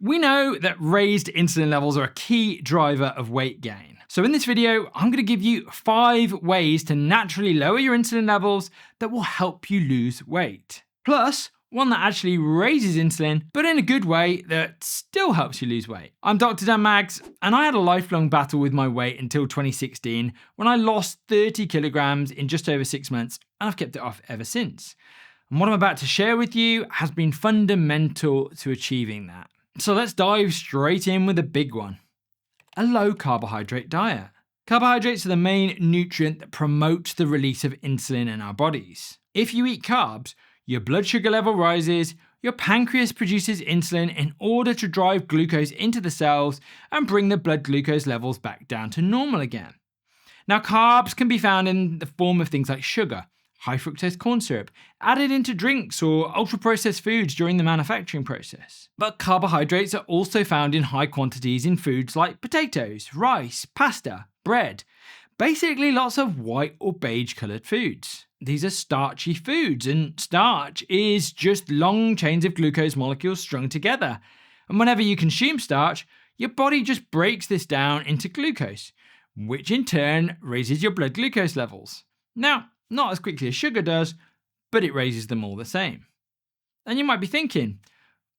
We know that raised insulin levels are a key driver of weight gain. So in this video, I'm going to give you 5 ways to naturally lower your insulin levels that will help you lose weight. Plus, one that actually raises insulin, but in a good way that still helps you lose weight. I'm Dr. Dan Maggs, and I had a lifelong battle with my weight until 2016 when I lost 30 kilograms in just over 6 months, and I've kept it off ever since. And what I'm about to share with you has been fundamental to achieving that. So let's dive straight in with a big one. A low carbohydrate diet. Carbohydrates are the main nutrient that promotes the release of insulin in our bodies. If you eat carbs, your blood sugar level rises, your pancreas produces insulin in order to drive glucose into the cells and bring the blood glucose levels back down to normal again. Now, carbs can be found in the form of things like sugar, high fructose corn syrup, added into drinks or ultra-processed foods during the manufacturing process. But carbohydrates are also found in high quantities in foods like potatoes, rice, pasta, bread, basically lots of white or beige coloured foods. These are starchy foods, and starch is just long chains of glucose molecules strung together. And whenever you consume starch, your body just breaks this down into glucose, which in turn raises your blood glucose levels. Now, not as quickly as sugar does, but it raises them all the same. And you might be thinking,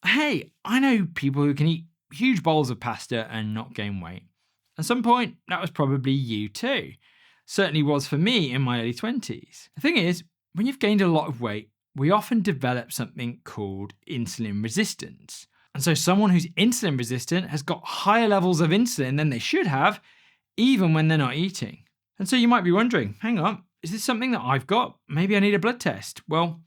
hey, I know people who can eat huge bowls of pasta and not gain weight. At some point, that was probably you too. Certainly was for me in my early 20s. The thing is, when you've gained a lot of weight, we often develop something called insulin resistance. And so someone who's insulin resistant has got higher levels of insulin than they should have, even when they're not eating. And so you might be wondering, hang on, is this something that I've got? Maybe I need a blood test. Well,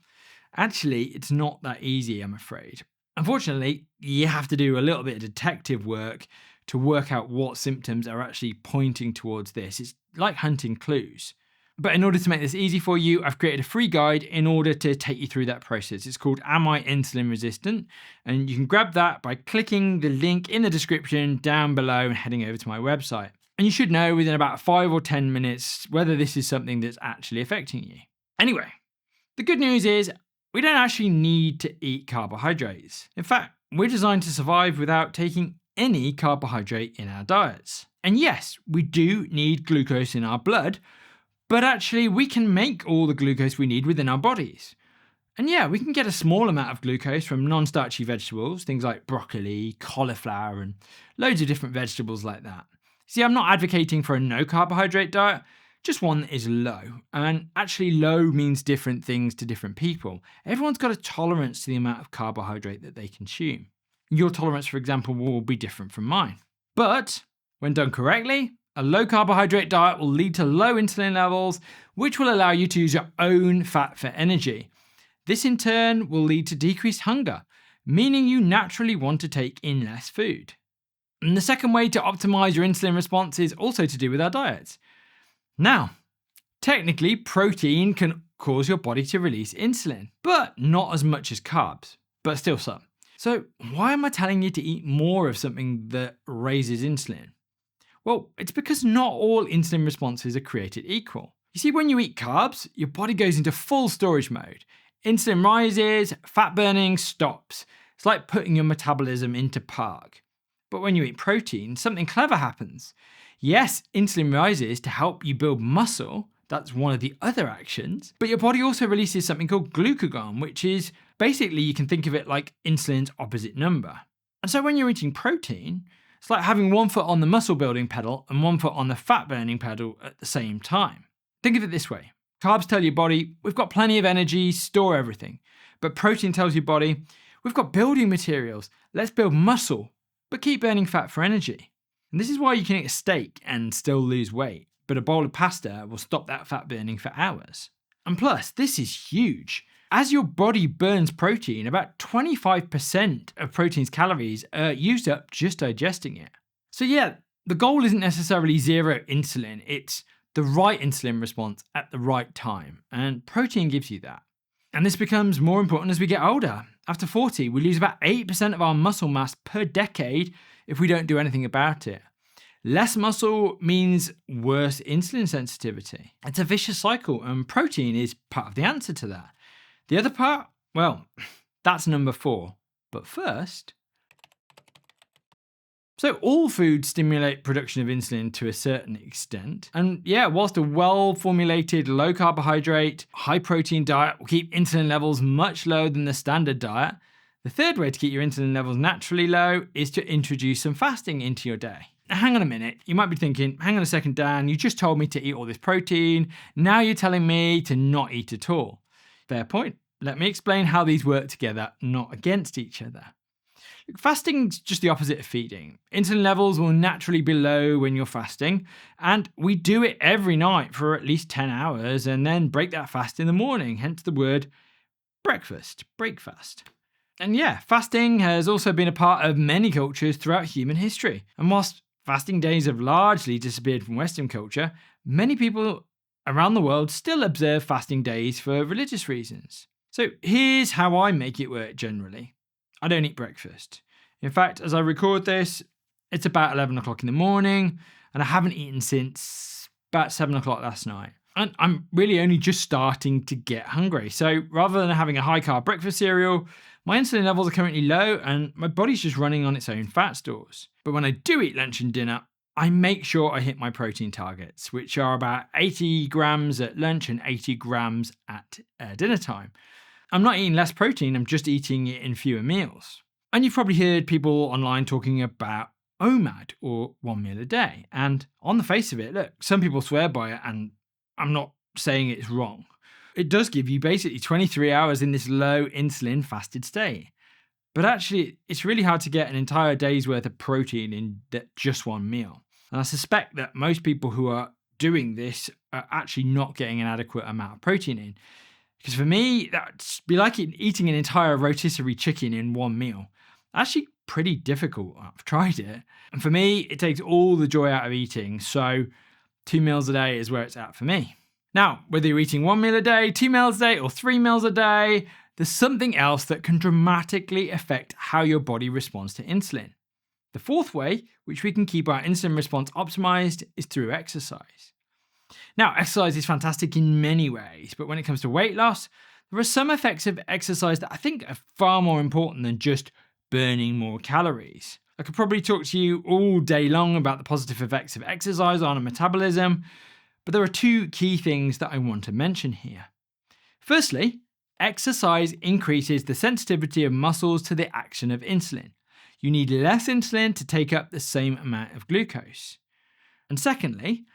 actually, it's not that easy, I'm afraid. Unfortunately, you have to do a little bit of detective work to work out what symptoms are actually pointing towards this. It's like hunting clues. But in order to make this easy for you, I've created a free guide in order to take you through that process. It's called Am I Insulin Resistant? And you can grab that by clicking the link in the description down below and heading over to my website. And you should know within about 5 or 10 minutes whether this is something that's actually affecting you. Anyway, the good news is we don't actually need to eat carbohydrates. In fact, we're designed to survive without taking any carbohydrate in our diets. And yes, we do need glucose in our blood, but actually we can make all the glucose we need within our bodies. And yeah, we can get a small amount of glucose from non-starchy vegetables, things like broccoli, cauliflower, and loads of different vegetables like that. See, I'm not advocating for a no carbohydrate diet, just one that is low. And actually low means different things to different people. Everyone's got a tolerance to the amount of carbohydrate that they consume. Your tolerance, for example, will be different from mine. But when done correctly, a low carbohydrate diet will lead to low insulin levels, which will allow you to use your own fat for energy. This in turn will lead to decreased hunger, meaning you naturally want to take in less food. And the second way to optimize your insulin response is also to do with our diets. Now, technically, protein can cause your body to release insulin, but not as much as carbs, but still some. So why am I telling you to eat more of something that raises insulin? Well, it's because not all insulin responses are created equal. You see, when you eat carbs, your body goes into full storage mode. Insulin rises, fat burning stops. It's like putting your metabolism into park. But when you eat protein, something clever happens. Yes, insulin rises to help you build muscle. That's one of the other actions. But your body also releases something called glucagon, which is basically, you can think of it like insulin's opposite number. And so when you're eating protein, it's like having one foot on the muscle building pedal and one foot on the fat burning pedal at the same time. Think of it this way. Carbs tell your body, we've got plenty of energy, store everything. But protein tells your body, we've got building materials, let's build muscle, but keep burning fat for energy. And this is why you can eat a steak and still lose weight, but a bowl of pasta will stop that fat burning for hours. And plus, this is huge. As your body burns protein, about 25% of protein's calories are used up just digesting it. So yeah, the goal isn't necessarily zero insulin, it's the right insulin response at the right time, and protein gives you that. And this becomes more important as we get older. After 40, we lose about 8% of our muscle mass per decade if we don't do anything about it. Less muscle means worse insulin sensitivity. It's a vicious cycle, and protein is part of the answer to that. The other part, well, that's number 4. But first, So all foods stimulate production of insulin to a certain extent. And yeah, whilst a well-formulated low carbohydrate, high protein diet will keep insulin levels much lower than the standard diet, the third way to keep your insulin levels naturally low is to introduce some fasting into your day. Now, hang on a minute. You might be thinking, hang on a second, Dan, you just told me to eat all this protein. Now you're telling me to not eat at all. Fair point. Let me explain how these work together, not against each other. Fasting's just the opposite of feeding. Insulin levels will naturally be low when you're fasting, and we do it every night for at least 10 hours and then break that fast in the morning, hence the word breakfast, breakfast. And yeah, fasting has also been a part of many cultures throughout human history. And whilst fasting days have largely disappeared from Western culture, many people around the world still observe fasting days for religious reasons. So here's how I make it work generally. I don't eat breakfast. In fact, as I record this, it's about 11 o'clock in the morning, and I haven't eaten since about 7 o'clock last night. And I'm really only just starting to get hungry. So rather than having a high carb breakfast cereal, my insulin levels are currently low and my body's just running on its own fat stores. But when I do eat lunch and dinner, I make sure I hit my protein targets, which are about 80 grams at lunch and 80 grams at dinner time. I'm not eating less protein, I'm just eating it in fewer meals. And you've probably heard people online talking about OMAD, or 1 meal a day. And on the face of it, look, some people swear by it, and I'm not saying it's wrong. It does give you basically 23 hours in this low insulin fasted state. But actually, it's really hard to get an entire day's worth of protein in just one meal. And I suspect that most people who are doing this are actually not getting an adequate amount of protein in. Because for me, that'd be like eating an entire rotisserie chicken in one meal. Actually pretty difficult. I've tried it. And for me, it takes all the joy out of eating. So 2 meals a day is where it's at for me. Now, whether you're eating 1 meal a day, 2 meals a day, or 3 meals a day, there's something else that can dramatically affect how your body responds to insulin. The fourth way, which we can keep our insulin response optimized, is through exercise. Now, exercise is fantastic in many ways, but when it comes to weight loss, there are some effects of exercise that I think are far more important than just burning more calories. I could probably talk to you all day long about the positive effects of exercise on our metabolism, but there are 2 key things that I want to mention here. Firstly, exercise increases the sensitivity of muscles to the action of insulin. You need less insulin to take up the same amount of glucose. And secondly,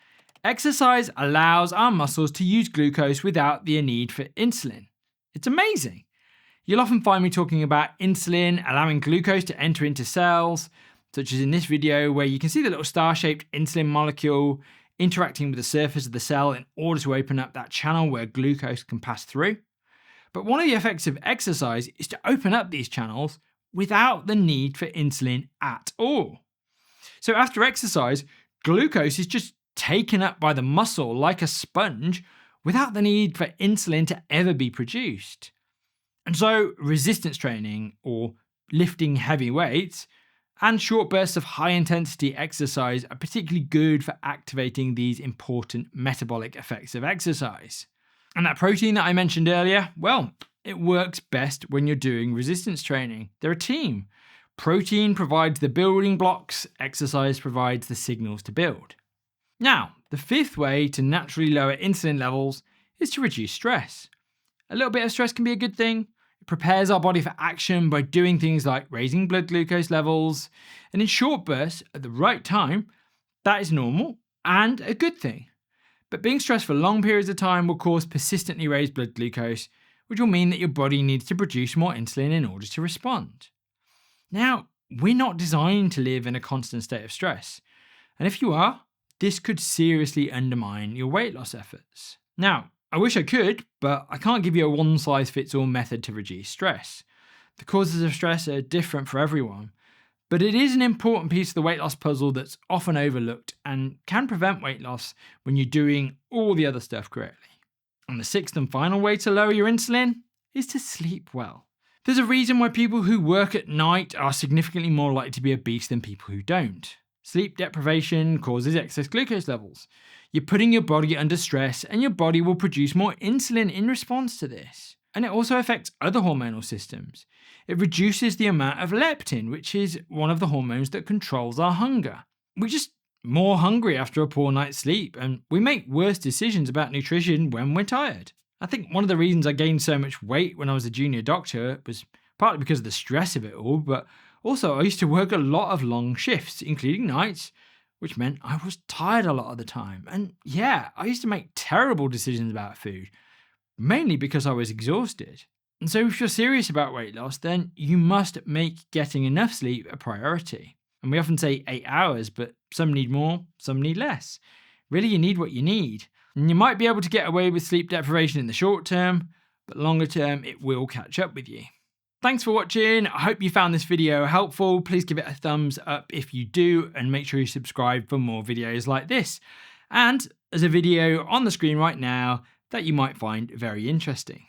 exercise allows our muscles to use glucose without the need for insulin. It's amazing. You'll often find me talking about insulin allowing glucose to enter into cells, such as in this video where you can see the little star-shaped insulin molecule interacting with the surface of the cell in order to open up that channel where glucose can pass through. But one of the effects of exercise is to open up these channels without the need for insulin at all. So after exercise, glucose is just taken up by the muscle like a sponge without the need for insulin to ever be produced. And so resistance training, or lifting heavy weights, and short bursts of high intensity exercise are particularly good for activating these important metabolic effects of exercise. And that protein that I mentioned earlier, well, it works best when you're doing resistance training. They're a team. Protein provides the building blocks, exercise provides the signals to build. Now, the 5th way to naturally lower insulin levels is to reduce stress. A little bit of stress can be a good thing. It prepares our body for action by doing things like raising blood glucose levels, and in short bursts at the right time, that is normal and a good thing. But being stressed for long periods of time will cause persistently raised blood glucose, which will mean that your body needs to produce more insulin in order to respond. Now, we're not designed to live in a constant state of stress, and if you are, this could seriously undermine your weight loss efforts. Now, I wish I could, but I can't give you a one-size-fits-all method to reduce stress. The causes of stress are different for everyone, but it is an important piece of the weight loss puzzle that's often overlooked and can prevent weight loss when you're doing all the other stuff correctly. And the 6th and final way to lower your insulin is to sleep well. There's a reason why people who work at night are significantly more likely to be obese than people who don't. Sleep deprivation causes excess glucose levels. You're putting your body under stress and your body will produce more insulin in response to this. And it also affects other hormonal systems. It reduces the amount of leptin, which is one of the hormones that controls our hunger. We're just more hungry after a poor night's sleep, and we make worse decisions about nutrition when we're tired. I think one of the reasons I gained so much weight when I was a junior doctor was partly because of the stress of it all, but also I used to work a lot of long shifts, including nights, which meant I was tired a lot of the time. And yeah, I used to make terrible decisions about food, mainly because I was exhausted. And so if you're serious about weight loss, then you must make getting enough sleep a priority. And we often say 8 hours, but some need more, some need less. Really, you need what you need. And you might be able to get away with sleep deprivation in the short term, but longer term, it will catch up with you. Thanks for watching. I hope you found this video helpful. Please give it a thumbs up if you do, and make sure you subscribe for more videos like this. And there's a video on the screen right now that you might find very interesting.